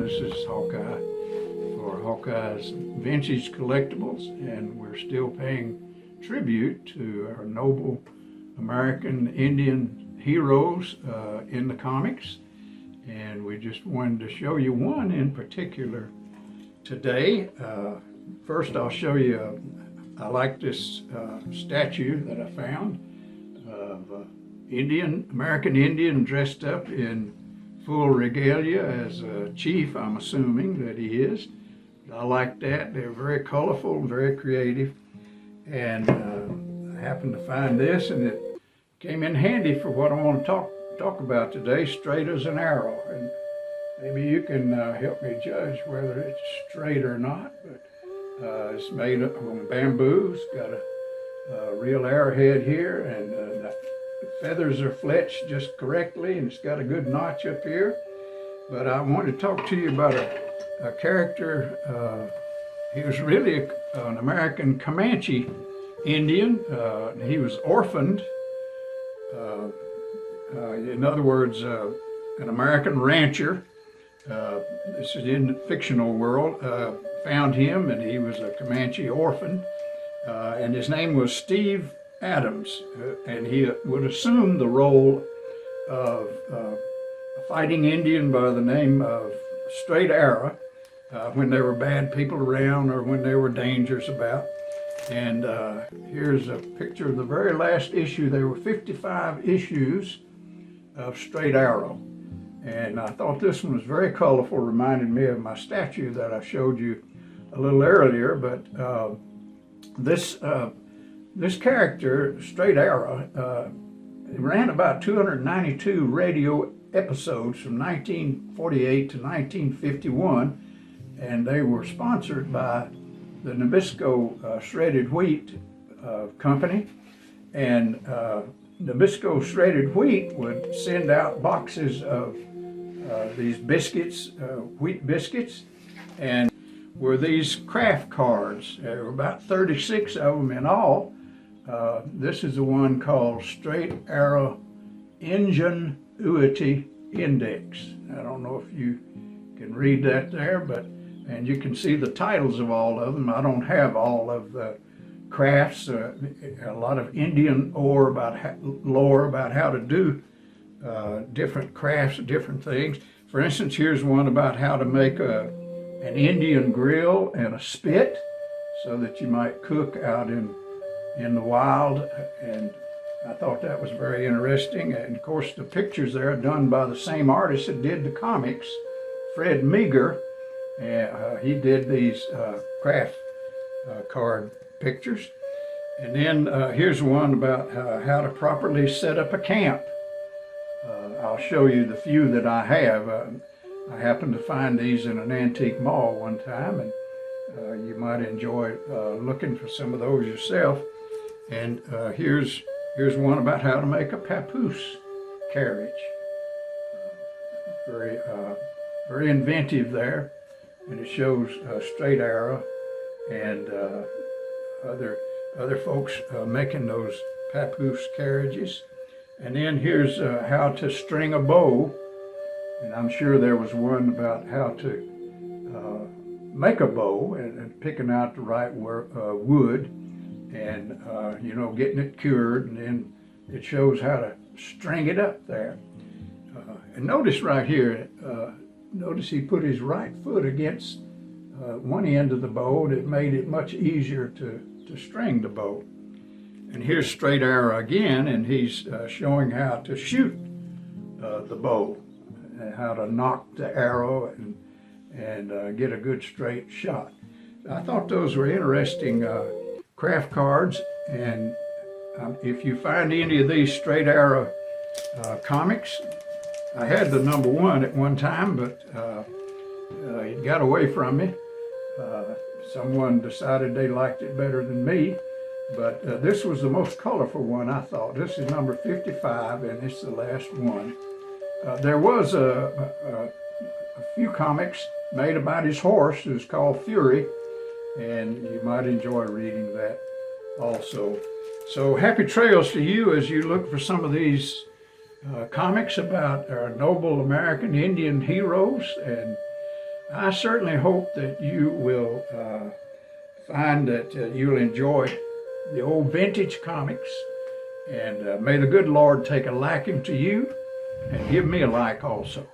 This is Hawkeye for Hawkeye's Vintage Collectibles, and we're still paying tribute to our noble American Indian heroes in the comics. And we just wanted to show you one in particular today. First, I'll show you, I like this statue that I found of American Indian dressed up in full regalia as a chief, I'm assuming that he is. I like that. They're very colorful, very creative. And I happened to find this, and it came in handy for what I want to talk about today, straight as an arrow. And maybe you can help me judge whether it's straight or not. But it's made from bamboo. It's got a real arrowhead here, and the feathers are fletched just correctly, and it's got a good notch up here. But I want to talk to you about a character. He was really an American Comanche Indian. He was orphaned. In other words, an American rancher, this is in the fictional world, found him, and he was a Comanche orphan, and his name was Steve Adams, and he would assume the role of a fighting Indian by the name of Straight Arrow when there were bad people around or when there were dangers about. And here's a picture of the very last issue. There were 55 issues of Straight Arrow, and I thought this one was very colorful, reminded me of my statue that I showed you a little earlier. But this character, Straight Arrow, ran about 292 radio episodes from 1948 to 1951, and they were sponsored by the Nabisco Shredded Wheat Company. And Nabisco Shredded Wheat would send out boxes of these biscuits, wheat biscuits, and were these craft cards. There were about 36 of them in all. This is the one called Straight Arrow Ingenuity Index. I don't know if you can read that there, and you can see the titles of all of them. I don't have all of the crafts, a lot of Indian lore about how to do different crafts, different things. For instance, here's one about how to make an Indian grill and a spit so that you might cook out in the wild, and I thought that was very interesting. And of course the pictures there are done by the same artist that did the comics, Fred Meager. He did these craft card pictures. And then here's one about how to properly set up a camp. I'll show you the few that I have. I happened to find these in an antique mall one time, and you might enjoy looking for some of those yourself. And here's one about how to make a papoose carriage. Very inventive there, and it shows Straight Arrow and other folks making those papoose carriages. And then here's how to string a bow, and I'm sure there was one about how to make a bow and picking out the right wood, and getting it cured, and then it shows how to string it up there. And notice right here, notice he put his right foot against one end of the bow, and it made it much easier to string the bow. And here's Straight Arrow again, and he's showing how to shoot the bow, and how to knock the arrow and get a good straight shot. I thought those were interesting craft cards, and if you find any of these Straight Arrow comics, I had the #1 at one time, but it got away from me. Someone decided they liked it better than me, but this was the most colorful one, I thought. This is number 55, and it's the last one. There was a few comics made about his horse. It was called Fury, and you might enjoy reading that also. So happy trails to you as you look for some of these comics about our noble American Indian heroes, and I certainly hope that you will find that you'll enjoy the old vintage comics, and may the good Lord take a liking to you and give me a like also.